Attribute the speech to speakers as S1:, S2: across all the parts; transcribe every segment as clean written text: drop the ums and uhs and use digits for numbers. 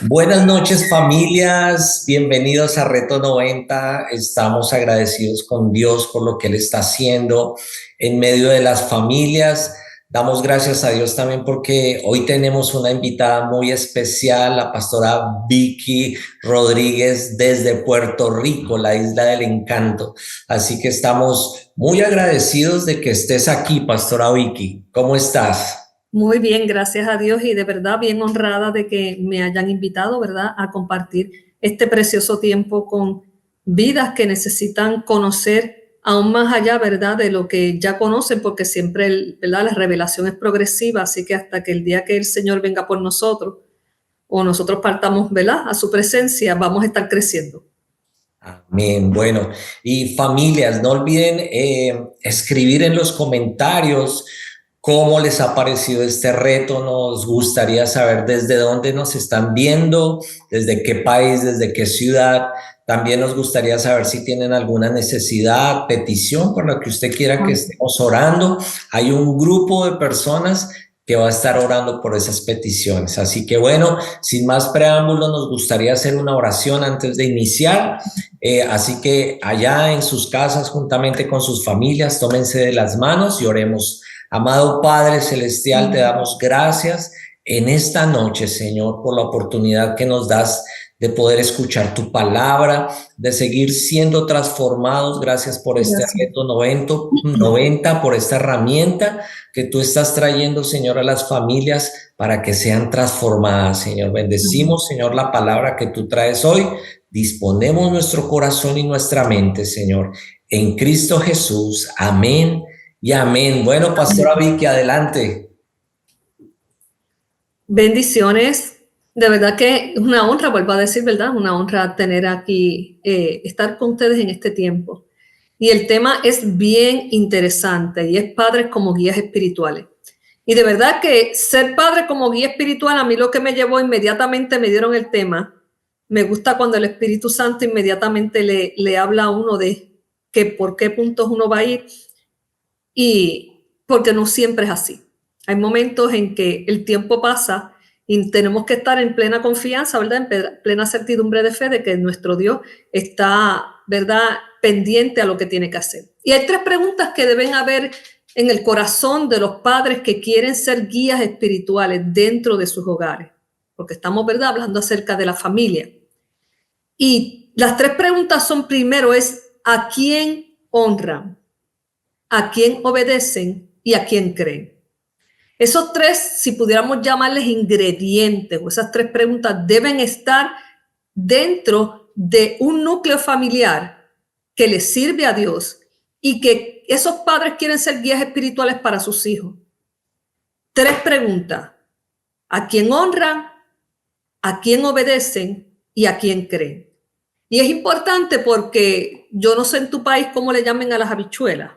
S1: Buenas noches, familias. Bienvenidos a Reto 90. Estamos agradecidos con Dios por lo que Él está haciendo en medio de las familias. Damos gracias a Dios también porque hoy tenemos una invitada muy especial, la pastora Vicky Rodríguez desde Puerto Rico, la isla del encanto. Así que estamos muy agradecidos de que estés aquí, pastora Vicky. ¿Cómo estás?
S2: Muy bien, gracias a Dios y de verdad bien honrada de que me hayan invitado, ¿verdad?, a compartir este precioso tiempo con vidas que necesitan conocer aún más allá, ¿verdad?, de lo que ya conocen, porque siempre, ¿verdad?, la revelación es progresiva, así que hasta que el día que el Señor venga por nosotros o nosotros partamos, ¿verdad?, a su presencia, vamos a estar creciendo.
S1: Amén. Bueno, y familias, no olviden escribir en los comentarios cómo les ha parecido este reto. Nos gustaría saber desde dónde nos están viendo, desde qué país, desde qué ciudad. También nos gustaría saber si tienen alguna necesidad, petición por la que usted quiera que estemos orando. Hay un grupo de personas que va a estar orando por esas peticiones. Así que bueno, sin más preámbulos, nos gustaría hacer una oración antes de iniciar. Así que allá en sus casas, juntamente con sus familias, tómense de las manos y oremos. Amado Padre Celestial, te damos gracias en esta noche, Señor, por la oportunidad que nos das de poder escuchar tu palabra, de seguir siendo transformados. Gracias por este
S2: Gracias.
S1: reto 90, por esta herramienta que tú estás trayendo, Señor, a las familias para que sean transformadas, Señor. Bendecimos, Señor, la palabra que tú traes hoy. Disponemos nuestro corazón y nuestra mente, Señor, en Cristo Jesús. Amén y amén. Bueno, pastora Vicky, adelante.
S2: Bendiciones. De verdad que es una honra, vuelvo a decir, ¿verdad? Una honra tener aquí, estar con ustedes en este tiempo. Y el tema es bien interesante y es padres como guías espirituales. Y de verdad que ser padre como guía espiritual, a mí lo que me llevó inmediatamente, me dieron el tema. Me gusta cuando el Espíritu Santo inmediatamente le habla a uno de que por qué puntos uno va a ir, y porque no siempre es así. Hay momentos en que el tiempo pasa y tenemos que estar en plena confianza, ¿verdad?, en plena certidumbre de fe de que nuestro Dios está, ¿verdad?, pendiente a lo que tiene que hacer. Y hay tres preguntas que deben haber en el corazón de los padres que quieren ser guías espirituales dentro de sus hogares, porque estamos, ¿verdad?, hablando acerca de la familia. Y las tres preguntas son: primero es ¿a quién honran?, ¿a quién obedecen? ¿Y a quién creen? Esos tres, si pudiéramos llamarles ingredientes, o esas tres preguntas, deben estar dentro de un núcleo familiar que les sirve a Dios y que esos padres quieren ser guías espirituales para sus hijos. Tres preguntas: ¿a quién honran?, ¿a quién obedecen? ¿Y a quién creen? Y es importante porque yo no sé en tu país cómo le llamen a las habichuelas.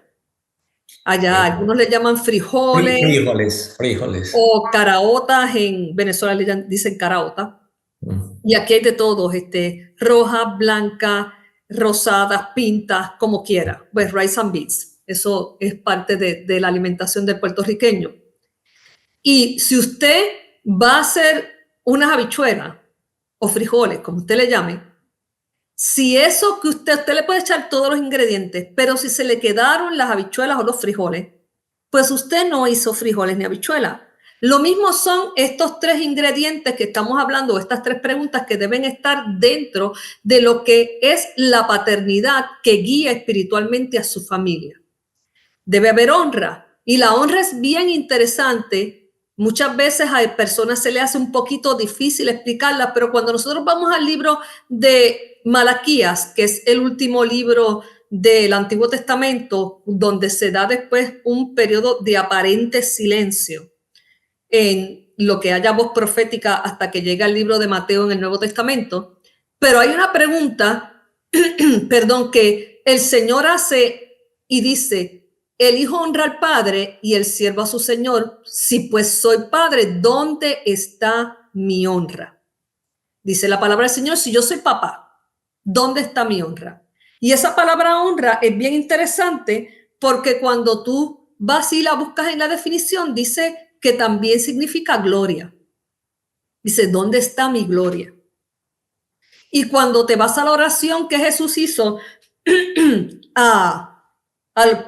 S2: Allá algunos le llaman frijoles
S1: Frijoles.
S2: o caraotas, en Venezuela le dicen caraota. Y aquí hay de todos, rojas, blancas, rosadas, pintas, como quiera. Pues rice and beans, eso es parte de la alimentación del puertorriqueño. Y si usted va a hacer unas habichuelas o frijoles, como usted le llame, si eso que usted le puede echar todos los ingredientes, pero si se le quedaron las habichuelas o los frijoles, pues usted no hizo frijoles ni habichuelas. Lo mismo son estos tres ingredientes que estamos hablando, estas tres preguntas que deben estar dentro de lo que es la paternidad que guía espiritualmente a su familia. Debe haber honra, y la honra es bien interesante. Muchas veces a personas se le hace un poquito difícil explicarla, pero cuando nosotros vamos al libro de Malaquías, que es el último libro del Antiguo Testamento, donde se da después un periodo de aparente silencio en lo que haya voz profética hasta que llega el libro de Mateo en el Nuevo Testamento. Pero hay una pregunta, perdón, que el Señor hace y dice: el hijo honra al padre y el siervo a su señor. Si pues soy padre, ¿dónde está mi honra? Dice la palabra del Señor: si yo soy papá, ¿dónde está mi honra? Y esa palabra honra es bien interesante porque cuando tú vas y la buscas en la definición, dice que también significa gloria. Dice: ¿dónde está mi gloria? Y cuando te vas a la oración que Jesús hizo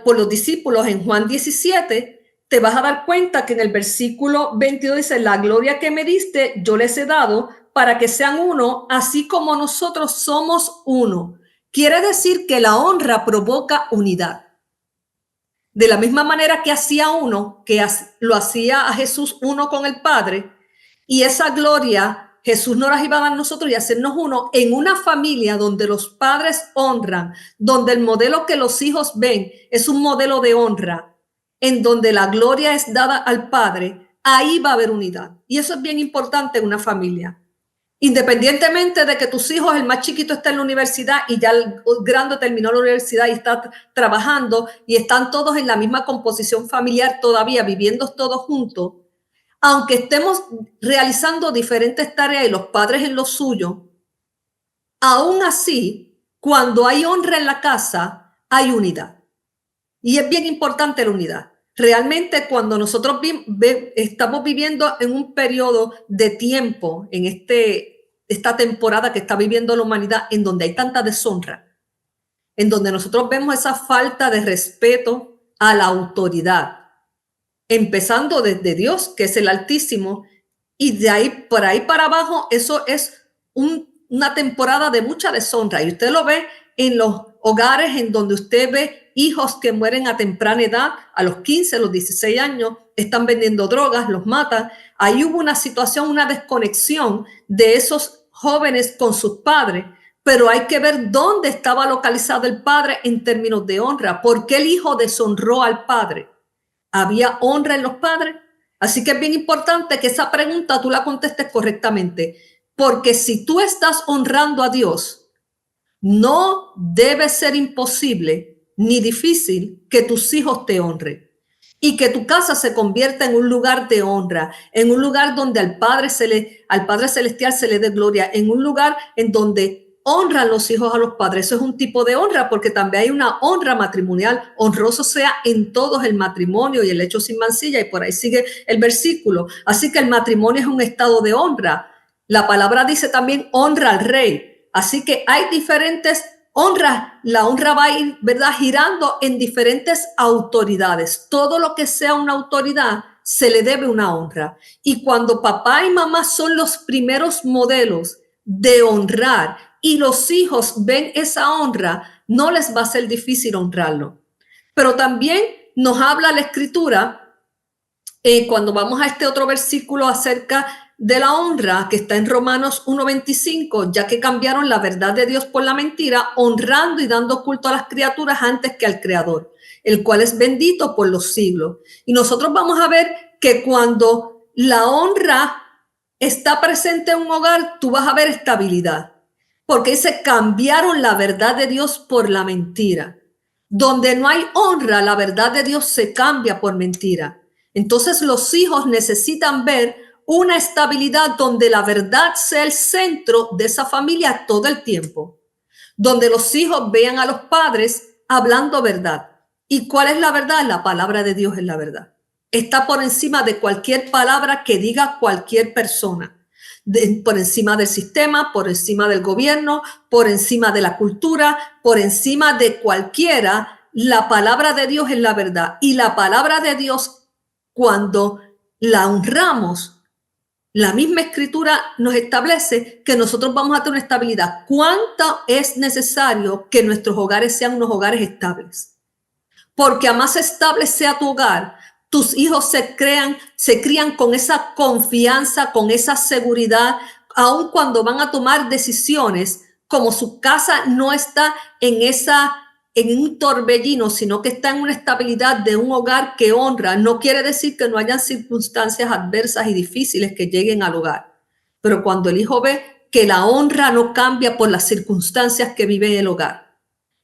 S2: por los discípulos en Juan 17, te vas a dar cuenta que en el versículo 22 dice, la gloria que me diste, yo les he dado para que sean uno, así como nosotros somos uno. Quiere decir que la honra provoca unidad. De la misma manera que hacía uno, que lo hacía a Jesús uno con el Padre, y esa gloria Jesús nos las iba a dar a nosotros y hacernos uno en una familia donde los padres honran, donde el modelo que los hijos ven es un modelo de honra, en donde la gloria es dada al Padre, ahí va a haber unidad. Y eso es bien importante en una familia. Independientemente de que tus hijos, el más chiquito está en la universidad y ya el grande terminó la universidad y está trabajando y están todos en la misma composición familiar todavía, viviendo todos juntos, aunque estemos realizando diferentes tareas y los padres en lo suyo, aún así, cuando hay honra en la casa, hay unidad. Y es bien importante la unidad. Realmente cuando nosotros estamos viviendo en un periodo de tiempo, en esta temporada que está viviendo la humanidad, en donde hay tanta deshonra, en donde nosotros vemos esa falta de respeto a la autoridad, empezando desde Dios, que es el Altísimo, y de ahí para abajo, eso es una temporada de mucha deshonra. Y usted lo ve en los hogares en donde usted ve hijos que mueren a temprana edad, a los 15, a los 16 años, están vendiendo drogas, los matan. Ahí hubo una situación, una desconexión de esos jóvenes con sus padres, pero hay que ver dónde estaba localizado el padre en términos de honra. ¿Por qué el hijo deshonró al padre? ¿Había honra en los padres? Así que es bien importante que esa pregunta tú la contestes correctamente, porque si tú estás honrando a Dios, no debe ser imposible ni difícil que tus hijos te honren y que tu casa se convierta en un lugar de honra, en un lugar donde al Padre Celestial se le dé gloria, en un lugar en donde honran los hijos a los padres. Eso es un tipo de honra, porque también hay una honra matrimonial. Honroso sea en todos el matrimonio y el hecho sin mancilla, y por ahí sigue el versículo. Así que el matrimonio es un estado de honra. La palabra dice también honra al rey. Así que hay diferentes honras. La honra va a ir, ¿verdad?, girando en diferentes autoridades. Todo lo que sea una autoridad se le debe una honra. Y cuando papá y mamá son los primeros modelos de honrar y los hijos ven esa honra, no les va a ser difícil honrarlo. Pero también nos habla la Escritura, cuando vamos a este otro versículo acerca de la honra, que está en Romanos 1:25, ya que cambiaron la verdad de Dios por la mentira, honrando y dando culto a las criaturas antes que al Creador, el cual es bendito por los siglos. Y nosotros vamos a ver que cuando la honra está presente en un hogar, tú vas a ver estabilidad. Porque se cambiaron la verdad de Dios por la mentira. Donde no hay honra, la verdad de Dios se cambia por mentira. Entonces los hijos necesitan ver una estabilidad donde la verdad sea el centro de esa familia todo el tiempo. Donde los hijos vean a los padres hablando verdad. ¿Y cuál es la verdad? La palabra de Dios es la verdad. Está por encima de cualquier palabra que diga cualquier persona. Por encima del sistema, por encima del gobierno, por encima de la cultura, por encima de cualquiera, la palabra de Dios es la verdad. Y la palabra de Dios, cuando la honramos, la misma Escritura nos establece que nosotros vamos a tener una estabilidad. ¿Cuánto es necesario que nuestros hogares sean unos hogares estables? Porque a más estable sea tu hogar, tus hijos se crían con esa confianza, con esa seguridad, aun cuando van a tomar decisiones, como su casa no está en un torbellino, sino que está en una estabilidad de un hogar que honra. No quiere decir que no hayan circunstancias adversas y difíciles que lleguen al hogar. Pero cuando el hijo ve que la honra no cambia por las circunstancias que vive en el hogar,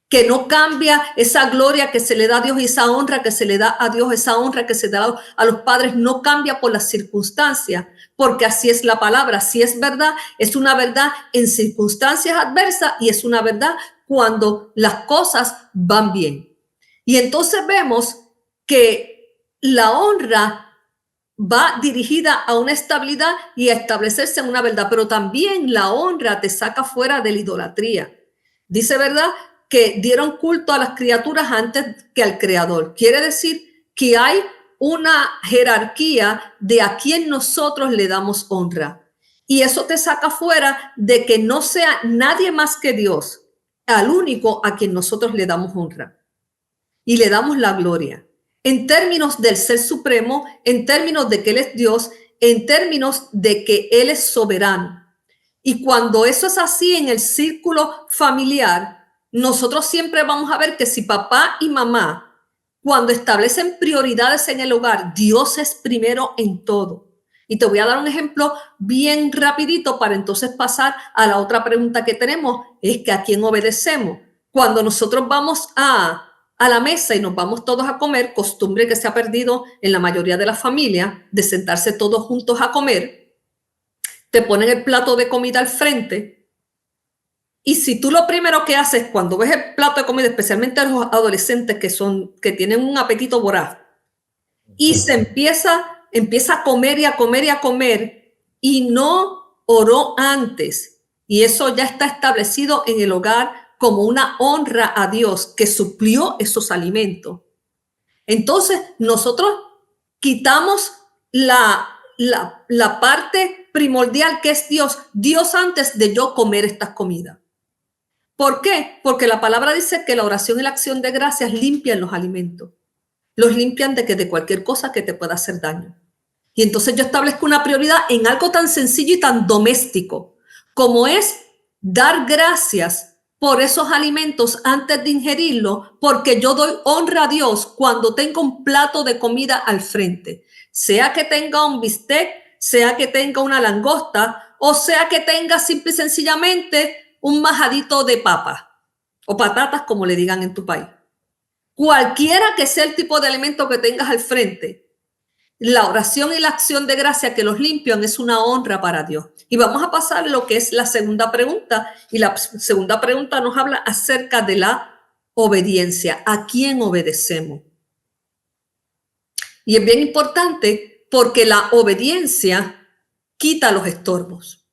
S2: que no cambia esa gloria que se le da a Dios y esa honra que se le da a Dios, esa honra que se da a los padres, no cambia por las circunstancias, porque así es la palabra. Si es verdad, es una verdad en circunstancias adversas y es una verdad cuando las cosas van bien. Y entonces vemos que la honra va dirigida a una estabilidad y a establecerse en una verdad, pero también la honra te saca fuera de la idolatría. Dice, ¿verdad?, que dieron culto a las criaturas antes que al Creador. Quiere decir que hay una jerarquía de a quien nosotros le damos honra. Y eso te saca fuera de que no sea nadie más que Dios, al único a quien nosotros le damos honra y le damos la gloria. En términos del ser supremo, en términos de que Él es Dios, en términos de que Él es soberano. Y cuando eso es así en el círculo familiar, nosotros siempre vamos a ver que si papá y mamá, cuando establecen prioridades en el hogar, Dios es primero en todo. Y te voy a dar un ejemplo bien rapidito para entonces pasar a la otra pregunta que tenemos, es que ¿a quién obedecemos? Cuando nosotros vamos a la mesa y nos vamos todos a comer, costumbre que se ha perdido en la mayoría de las familias, de sentarse todos juntos a comer, te ponen el plato de comida al frente y si tú lo primero que haces cuando ves el plato de comida, especialmente a los adolescentes que tienen un apetito voraz, y se empieza a comer y a comer y a comer y no oró antes, y eso ya está establecido en el hogar como una honra a Dios que suplió esos alimentos. Entonces, nosotros quitamos la parte primordial que es Dios. Dios antes de yo comer estas comidas. ¿Por qué? Porque la palabra dice que la oración y la acción de gracias limpian los alimentos. Los limpian de cualquier cosa que te pueda hacer daño. Y entonces yo establezco una prioridad en algo tan sencillo y tan doméstico como es dar gracias por esos alimentos antes de ingerirlo, porque yo doy honra a Dios cuando tengo un plato de comida al frente, sea que tenga un bistec, sea que tenga una langosta, o sea que tenga simple y sencillamente un majadito de papa o patatas, como le digan en tu país. Cualquiera que sea el tipo de alimento que tengas al frente, la oración y la acción de gracia que los limpian es una honra para Dios. Y vamos a pasar a lo que es la segunda pregunta. Y la segunda pregunta nos habla acerca de la obediencia. ¿A quién obedecemos? Y es bien importante porque la obediencia quita los estorbos.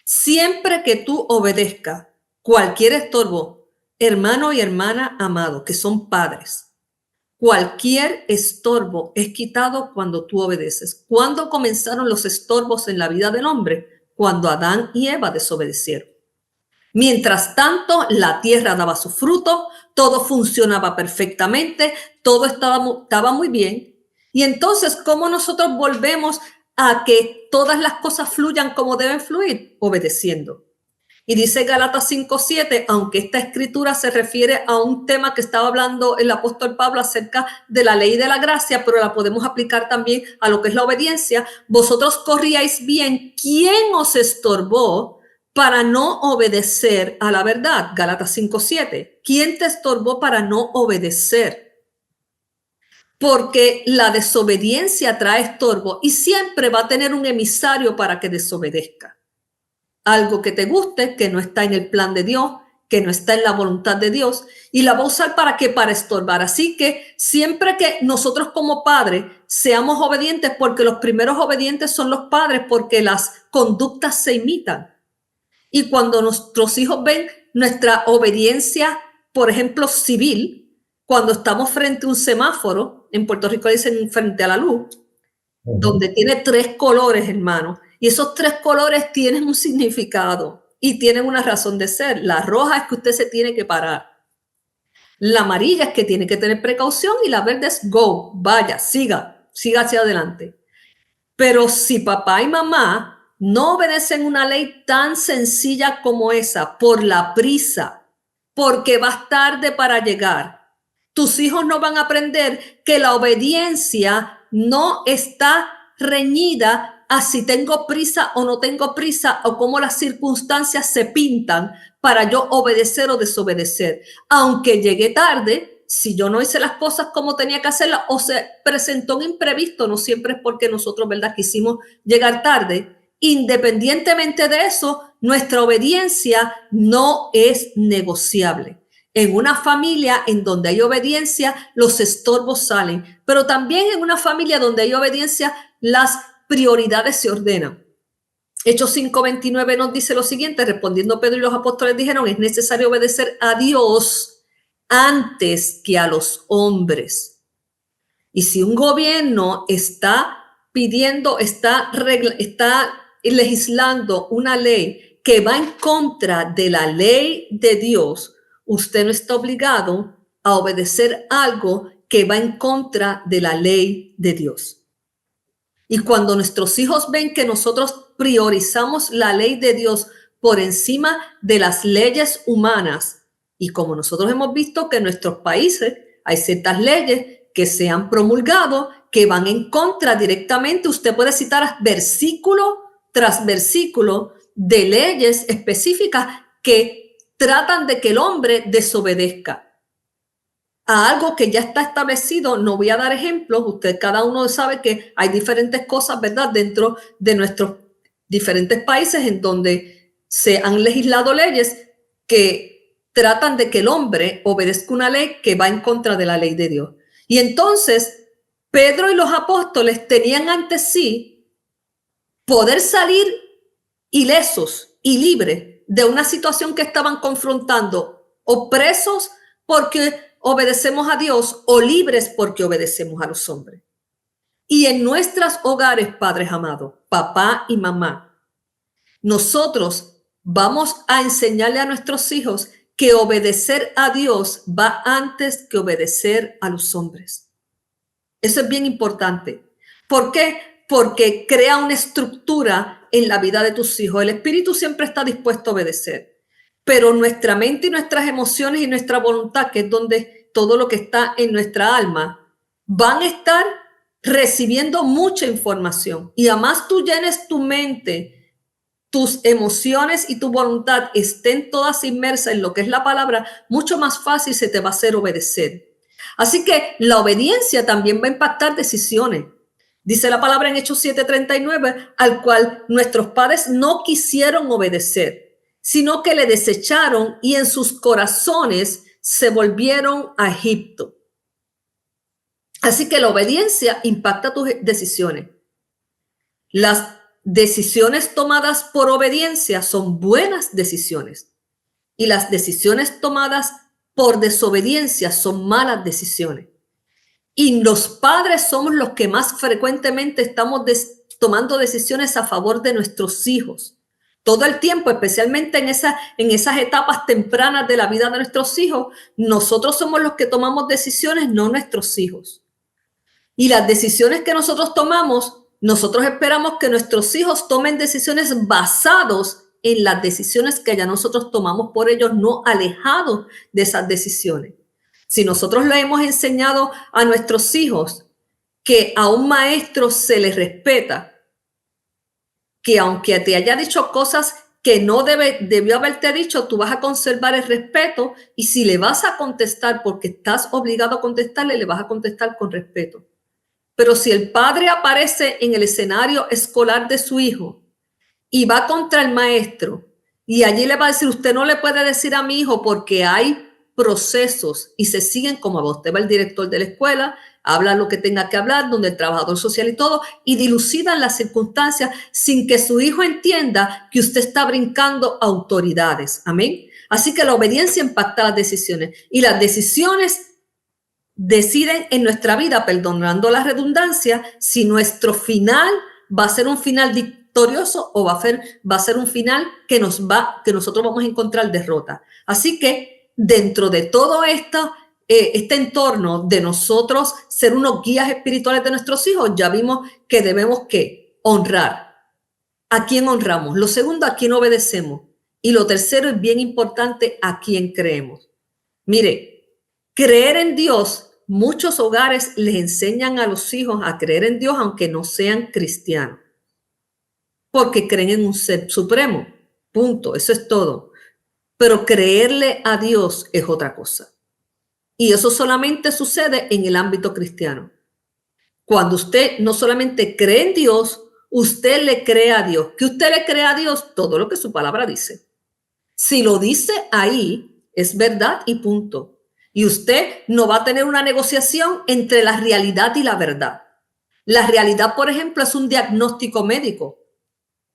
S2: Siempre que tú obedezcas cualquier estorbo, hermano y hermana amado, que son padres, cualquier estorbo es quitado cuando tú obedeces. ¿Cuándo comenzaron los estorbos en la vida del hombre? Cuando Adán y Eva desobedecieron. Mientras tanto, la tierra daba su fruto, todo funcionaba perfectamente, todo estaba muy bien. Y entonces, ¿cómo nosotros volvemos a que todas las cosas fluyan como deben fluir? Obedeciendo. Y dice Gálatas 5:7, aunque esta escritura se refiere a un tema que estaba hablando el apóstol Pablo acerca de la ley de la gracia, pero la podemos aplicar también a lo que es la obediencia. Vosotros corríais bien. ¿Quién os estorbó para no obedecer a la verdad? Gálatas 5:7. ¿Quién te estorbó para no obedecer? Porque la desobediencia trae estorbo y siempre va a tener un emisario para que desobedezca. Algo que te guste, que no está en el plan de Dios, que no está en la voluntad de Dios, y la va a usar ¿para qué? Para estorbar. Así que siempre que nosotros como padres seamos obedientes, porque los primeros obedientes son los padres, porque las conductas se imitan. Y cuando nuestros hijos ven nuestra obediencia, por ejemplo, civil, cuando estamos frente a un semáforo, en Puerto Rico dicen frente a la luz, donde tiene 3 colores, hermano, y esos 3 colores tienen un significado y tienen una razón de ser. La roja es que usted se tiene que parar. La amarilla es que tiene que tener precaución y la verde es go, vaya, siga hacia adelante. Pero si papá y mamá no obedecen una ley tan sencilla como esa por la prisa, porque vas tarde para llegar, tus hijos no van a aprender que la obediencia no está reñida a si tengo prisa o no tengo prisa o cómo las circunstancias se pintan para yo obedecer o desobedecer. Aunque llegué tarde, si yo no hice las cosas como tenía que hacerlas o se presentó un imprevisto, no siempre es porque nosotros, ¿verdad?, quisimos llegar tarde. Independientemente de eso, nuestra obediencia no es negociable. En una familia en donde hay obediencia, los estorbos salen, pero también en una familia donde hay obediencia, las prioridades se ordenan. Hechos 5:29 nos dice lo siguiente: respondiendo Pedro y los apóstoles dijeron, es necesario obedecer a Dios antes que a los hombres. Y si un gobierno está pidiendo, está legislando una ley que va en contra de la ley de Dios, usted no está obligado a obedecer algo que va en contra de la ley de Dios. Y cuando nuestros hijos ven que nosotros priorizamos la ley de Dios por encima de las leyes humanas, y como nosotros hemos visto que en nuestros países hay ciertas leyes que se han promulgado que van en contra directamente, usted puede citar versículo tras versículo de leyes específicas que tratan de que el hombre desobedezca a algo que ya está establecido. No voy a dar ejemplos, usted cada uno sabe que hay diferentes cosas, ¿verdad?, dentro de nuestros diferentes países en donde se han legislado leyes que tratan de que el hombre obedezca una ley que va en contra de la ley de Dios. Y entonces Pedro y los apóstoles tenían ante sí poder salir ilesos y libres de una situación que estaban confrontando, o presos porque obedecemos a Dios o libres porque obedecemos a los hombres. Y en nuestros hogares, padres amados, papá y mamá, nosotros vamos a enseñarle a nuestros hijos que obedecer a Dios va antes que obedecer a los hombres. Eso es bien importante. ¿Por qué? Porque crea una estructura en la vida de tus hijos. El espíritu siempre está dispuesto a obedecer, pero nuestra mente y nuestras emociones y nuestra voluntad, que es donde todo lo que está en nuestra alma, van a estar recibiendo mucha información. Y además tú llenes tu mente, tus emociones y tu voluntad estén todas inmersas en lo que es la palabra, mucho más fácil se te va a hacer obedecer. Así que la obediencia también va a impactar decisiones. Dice la palabra en Hechos 7:39, al cual nuestros padres no quisieron obedecer, sino que le desecharon y en sus corazones se volvieron a Egipto. Así que la obediencia impacta tus decisiones. Las decisiones tomadas por obediencia son buenas decisiones y las decisiones tomadas por desobediencia son malas decisiones. Y los padres somos los que más frecuentemente estamos tomando decisiones a favor de nuestros hijos. Todo el tiempo, especialmente en esas etapas tempranas de la vida de nuestros hijos, nosotros somos los que tomamos decisiones, no nuestros hijos. Y las decisiones que nosotros tomamos, nosotros esperamos que nuestros hijos tomen decisiones basadas en las decisiones que ya nosotros tomamos por ellos, no alejados de esas decisiones. Si nosotros le hemos enseñado a nuestros hijos que a un maestro se le respeta, que aunque te haya dicho cosas que no debió haberte dicho, tú vas a conservar el respeto, y si le vas a contestar porque estás obligado a contestarle, le vas a contestar con respeto. Pero si el padre aparece en el escenario escolar de su hijo y va contra el maestro y allí le va a decir, usted no le puede decir a mi hijo porque hay procesos y se siguen como a usted va el director de la escuela, habla lo que tenga que hablar, donde el trabajador social y todo, y dilucidan las circunstancias sin que su hijo entienda que usted está brincando autoridades. Amén. Así que la obediencia impacta las decisiones, y las decisiones deciden en nuestra vida, perdonando la redundancia, si nuestro final va a ser un final victorioso o va a ser un final que nosotros vamos a encontrar derrota. Así que dentro de todo esto, este entorno de nosotros ser unos guías espirituales de nuestros hijos, ya vimos que debemos honrar. ¿A quién honramos? Lo segundo, ¿a quién obedecemos? Y lo tercero es bien importante, ¿a quién creemos? Mire, creer en Dios, muchos hogares les enseñan a los hijos a creer en Dios aunque no sean cristianos, porque creen en un ser supremo, punto, eso es todo. Pero creerle a Dios es otra cosa. Y eso solamente sucede en el ámbito cristiano. Cuando usted no solamente cree en Dios, usted le cree a Dios. ¿Que usted le cree a Dios? Todo lo que su palabra dice. Si lo dice ahí, es verdad y punto. Y usted no va a tener una negociación entre la realidad y la verdad. La realidad, por ejemplo, es un diagnóstico médico.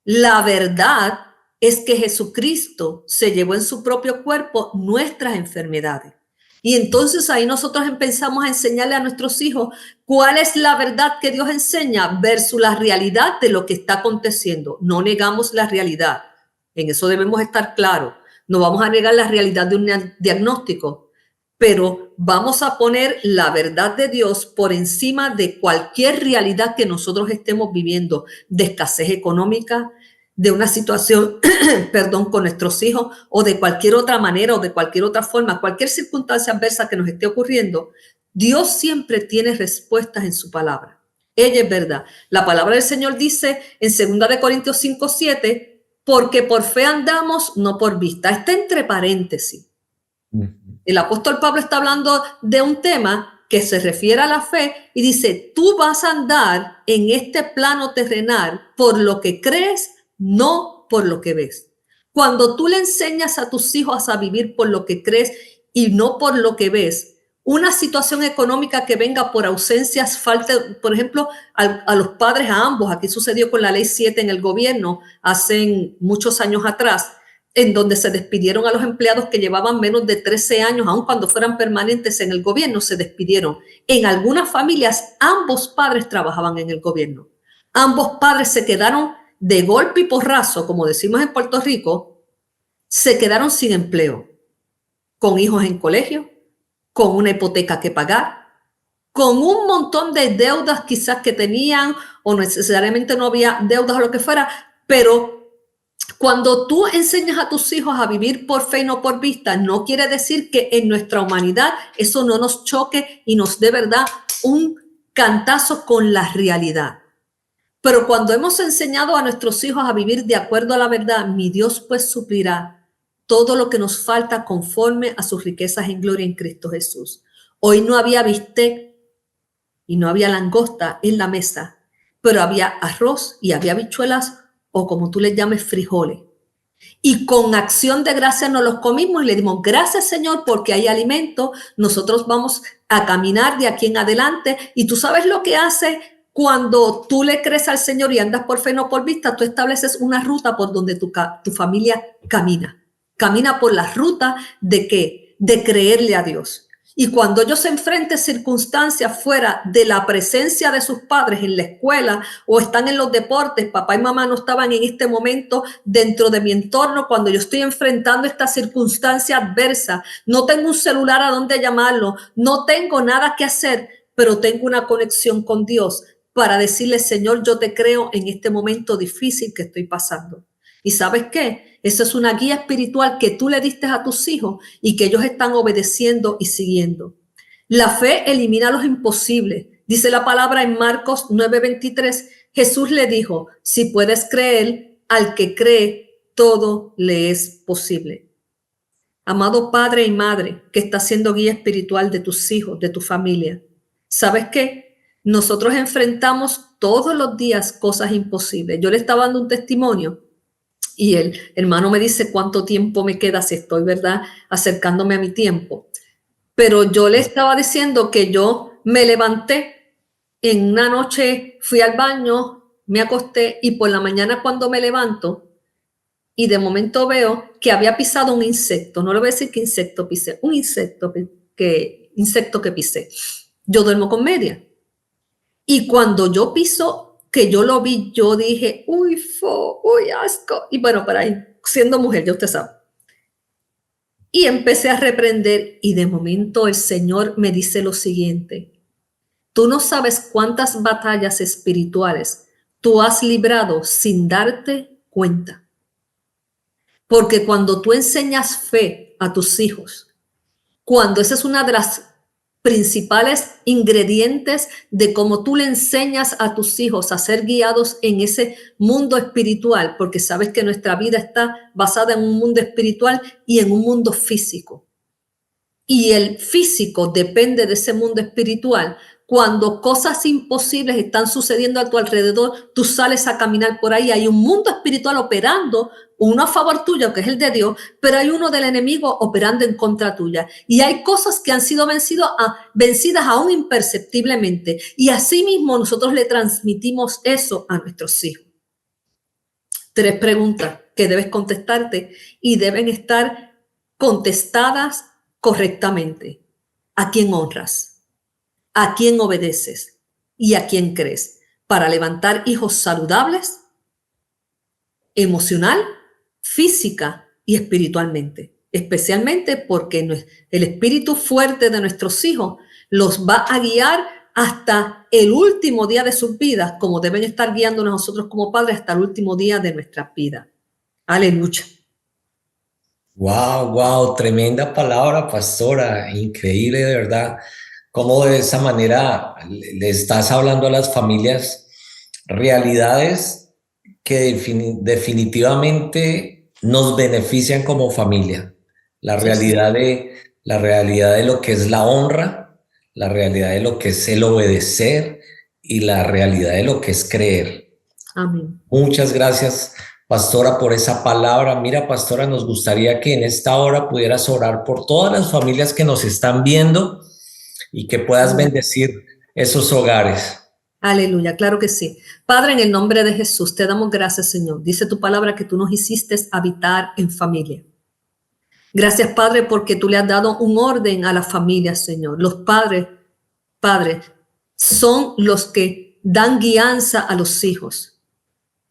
S2: La verdad es que Jesucristo se llevó en su propio cuerpo nuestras enfermedades. Y entonces ahí nosotros empezamos a enseñarle a nuestros hijos cuál es la verdad que Dios enseña versus la realidad de lo que está aconteciendo. No negamos la realidad. En eso debemos estar claros. No vamos a negar la realidad de un diagnóstico, pero vamos a poner la verdad de Dios por encima de cualquier realidad que nosotros estemos viviendo, de escasez económica, de una situación, perdón, con nuestros hijos o de cualquier otra manera o de cualquier otra forma, cualquier circunstancia adversa que nos esté ocurriendo. Dios siempre tiene respuestas en su palabra. Ella es verdad. La palabra del Señor dice en 2 Corintios 5:7, porque por fe andamos, no por vista. Está entre paréntesis. El apóstol Pablo está hablando de un tema que se refiere a la fe y dice, tú vas a andar en este plano terrenal por lo que crees, no por lo que ves. Cuando tú le enseñas a tus hijos a vivir por lo que crees y no por lo que ves, una situación económica que venga por ausencias, falta, por ejemplo, a los padres, a ambos, aquí sucedió con la ley 7 en el gobierno hace muchos años atrás, en donde se despidieron a los empleados que llevaban menos de 13 años, aun cuando fueran permanentes en el gobierno, se despidieron. En algunas familias, ambos padres trabajaban en el gobierno. Ambos padres se quedaron de golpe y porrazo, como decimos en Puerto Rico, se quedaron sin empleo, con hijos en colegio, con una hipoteca que pagar, con un montón de deudas quizás que tenían, o necesariamente no había deudas o lo que fuera, pero cuando tú enseñas a tus hijos a vivir por fe y no por vista, no quiere decir que en nuestra humanidad eso no nos choque y nos dé, verdad, un cantazo con la realidad. Pero cuando hemos enseñado a nuestros hijos a vivir de acuerdo a la verdad, mi Dios pues suplirá todo lo que nos falta conforme a sus riquezas en gloria en Cristo Jesús. Hoy no había bistec y no había langosta en la mesa, pero había arroz y había habichuelas o como tú les llames frijoles. Y con acción de gracias nos los comimos y le dimos gracias Señor porque hay alimento, nosotros vamos a caminar de aquí en adelante y tú sabes lo que hace cuando tú le crees al Señor y andas por fe no por vista, tú estableces una ruta por donde tu familia camina por la ruta de ¿qué? De creerle a Dios. Y cuando ellos se enfrenten circunstancias fuera de la presencia de sus padres en la escuela o están en los deportes, papá y mamá no estaban en este momento dentro de mi entorno, cuando yo estoy enfrentando esta circunstancia adversa, no tengo un celular a donde llamarlo, no tengo nada que hacer, pero tengo una conexión con Dios para decirle, Señor, yo te creo en este momento difícil que estoy pasando. ¿Y sabes qué? Eso es una guía espiritual que tú le diste a tus hijos y que ellos están obedeciendo y siguiendo. La fe elimina los imposibles. Dice la palabra en Marcos 9:23, Jesús le dijo, si puedes creer, al que cree, todo le es posible. Amado padre y madre que está siendo guía espiritual de tus hijos, de tu familia, ¿sabes qué? Nosotros enfrentamos todos los días cosas imposibles. Yo le estaba dando un testimonio y el hermano me dice cuánto tiempo me queda si estoy, ¿verdad?, acercándome a mi tiempo. Pero yo le estaba diciendo que yo me levanté en una noche, fui al baño, me acosté y por la mañana cuando me levanto y de momento veo que había pisado un insecto. No le voy a decir qué insecto pisé, un insecto que pisé. Yo duermo con media. Y cuando yo piso, que yo lo vi, yo dije, uy, uy, asco. Y bueno, para ahí, siendo mujer, ya usted sabe. Y empecé a reprender y de momento el Señor me dice lo siguiente, tú no sabes cuántas batallas espirituales tú has librado sin darte cuenta. Porque cuando tú enseñas fe a tus hijos, cuando esa es una de las principales ingredientes de cómo tú le enseñas a tus hijos a ser guiados en ese mundo espiritual, porque sabes que nuestra vida está basada en un mundo espiritual y en un mundo físico. Y el físico depende de ese mundo espiritual. Cuando cosas imposibles están sucediendo a tu alrededor, tú sales a caminar por ahí. Hay un mundo espiritual operando, uno a favor tuyo, que es el de Dios, pero hay uno del enemigo operando en contra tuya. Y hay cosas que han sido vencidas aún imperceptiblemente. Y así mismo nosotros le transmitimos eso a nuestros hijos. 3 preguntas que debes contestarte y deben estar contestadas correctamente. ¿A quién honras? ¿A quién obedeces? ¿Y a quién crees? Para levantar hijos saludables, emocional, física y espiritualmente. Especialmente porque el espíritu fuerte de nuestros hijos los va a guiar hasta el último día de sus vidas, como deben estar guiándonos nosotros como padres hasta el último día de nuestras vidas. Aleluya.
S1: Wow, tremenda palabra, pastora, increíble de verdad. Cómo de esa manera le estás hablando a las familias realidades que definitivamente nos benefician como familia. La realidad de lo que es la honra, la realidad de lo que es el obedecer y la realidad de lo que es creer.
S2: Amén.
S1: Muchas gracias, pastora, por esa palabra. Mira, pastora, nos gustaría que en esta hora pudieras orar por todas las familias que nos están viendo y que puedas bendecir esos hogares.
S2: Aleluya, claro que sí. Padre, en el nombre de Jesús, te damos gracias, Señor. Dice tu palabra que tú nos hiciste habitar en familia. Gracias, Padre, porque tú le has dado un orden a la familia, Señor. Los padres, son los que dan guianza a los hijos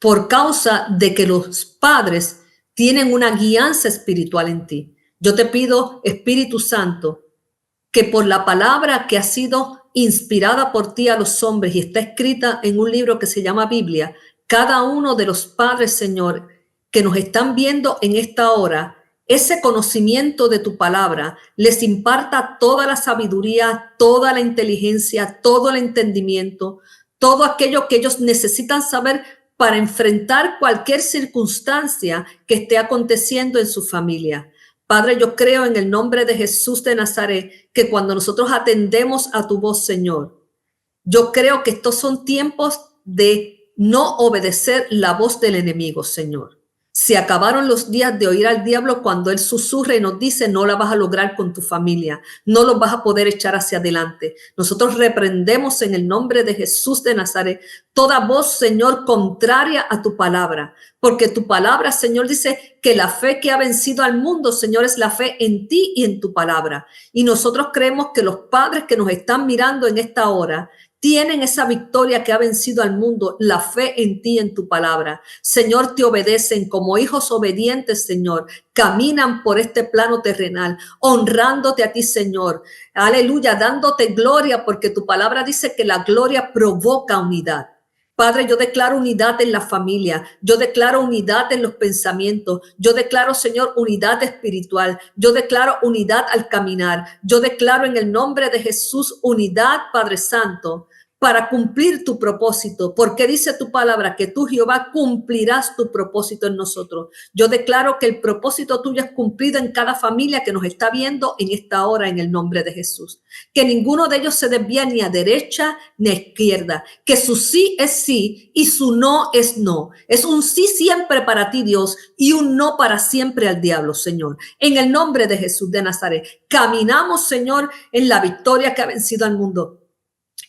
S2: por causa de que los padres tienen una guianza espiritual en ti. Yo te pido, Espíritu Santo, que por la palabra que ha sido inspirada por ti a los hombres y está escrita en un libro que se llama Biblia, cada uno de los padres, Señor, que nos están viendo en esta hora, ese conocimiento de tu palabra les imparta toda la sabiduría, toda la inteligencia, todo el entendimiento, todo aquello que ellos necesitan saber para enfrentar cualquier circunstancia que esté aconteciendo en su familia. Padre, yo creo en el nombre de Jesús de Nazaret que cuando nosotros atendemos a tu voz, Señor, yo creo que estos son tiempos de no obedecer la voz del enemigo, Señor. Se acabaron los días de oír al diablo cuando él susurra y nos dice, no la vas a lograr con tu familia, no los vas a poder echar hacia adelante. Nosotros reprendemos en el nombre de Jesús de Nazaret toda voz, Señor, contraria a tu palabra, porque tu palabra, Señor, dice que la fe que ha vencido al mundo, Señor, es la fe en ti y en tu palabra. Y nosotros creemos que los padres que nos están mirando en esta hora tienen esa victoria que ha vencido al mundo, la fe en ti, en tu palabra. Señor, te obedecen como hijos obedientes, Señor. Caminan por este plano terrenal, honrándote a ti, Señor. Aleluya, dándote gloria, porque tu palabra dice que la gloria provoca unidad. Padre, yo declaro unidad en la familia, yo declaro unidad en los pensamientos, yo declaro, Señor, unidad espiritual, yo declaro unidad al caminar, yo declaro en el nombre de Jesús unidad, Padre Santo, para cumplir tu propósito, porque dice tu palabra que tú, Jehová, cumplirás tu propósito en nosotros. Yo declaro que el propósito tuyo es cumplido en cada familia que nos está viendo en esta hora en el nombre de Jesús. Que ninguno de ellos se desvía ni a derecha ni a izquierda, que su sí es sí y su no es no. Es un sí siempre para ti, Dios, y un no para siempre al diablo, Señor. En el nombre de Jesús de Nazaret, caminamos, Señor, en la victoria que ha vencido al mundo.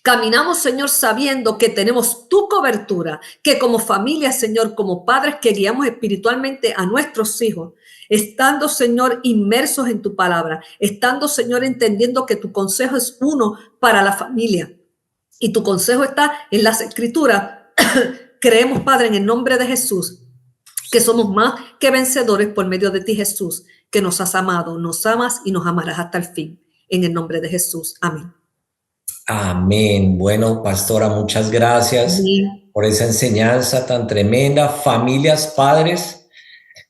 S2: Caminamos, Señor, sabiendo que tenemos tu cobertura, que como familia, Señor, como padres que guiamos espiritualmente a nuestros hijos, estando, Señor, inmersos en tu palabra, estando, Señor, entendiendo que tu consejo es uno para la familia y tu consejo está en las escrituras. Creemos, Padre, en el nombre de Jesús, que somos más que vencedores por medio de ti, Jesús, que nos has amado, nos amas y nos amarás hasta el fin. En el nombre de Jesús. Amén.
S1: Amén. Bueno, pastora, muchas gracias por esa enseñanza tan tremenda. Familias, padres,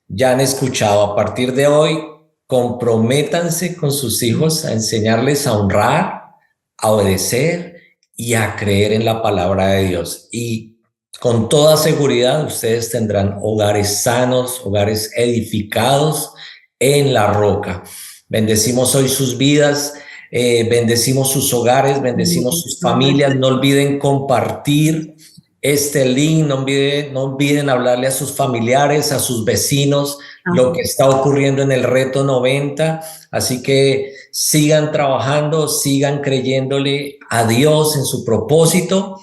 S1: ya han escuchado. A partir de hoy, comprométanse con sus hijos a enseñarles a honrar, a obedecer y a creer en la palabra de Dios. Y con toda seguridad, ustedes tendrán hogares sanos, hogares edificados en la roca. Bendecimos hoy sus vidas. Bendecimos sus hogares, bendecimos sus familias. No olviden compartir este link, no olviden hablarle a sus familiares, a sus vecinos, lo que está ocurriendo en el Reto 90. Así que sigan trabajando, sigan creyéndole a Dios en su propósito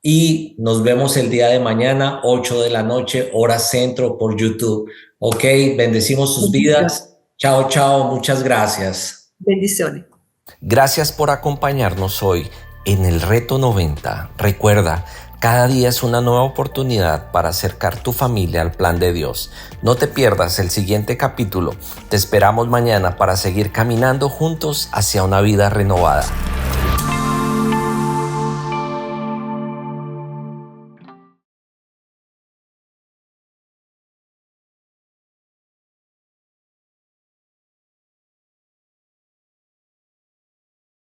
S1: y nos vemos el día de mañana, 8 de la noche, hora centro por YouTube. Ok, bendecimos sus vidas. Chao, chao, muchas gracias.
S2: Bendiciones.
S3: Gracias por acompañarnos hoy en el Reto 90. Recuerda, cada día es una nueva oportunidad para acercar tu familia al plan de Dios. No te pierdas el siguiente capítulo. Te esperamos mañana para seguir caminando juntos hacia una vida renovada.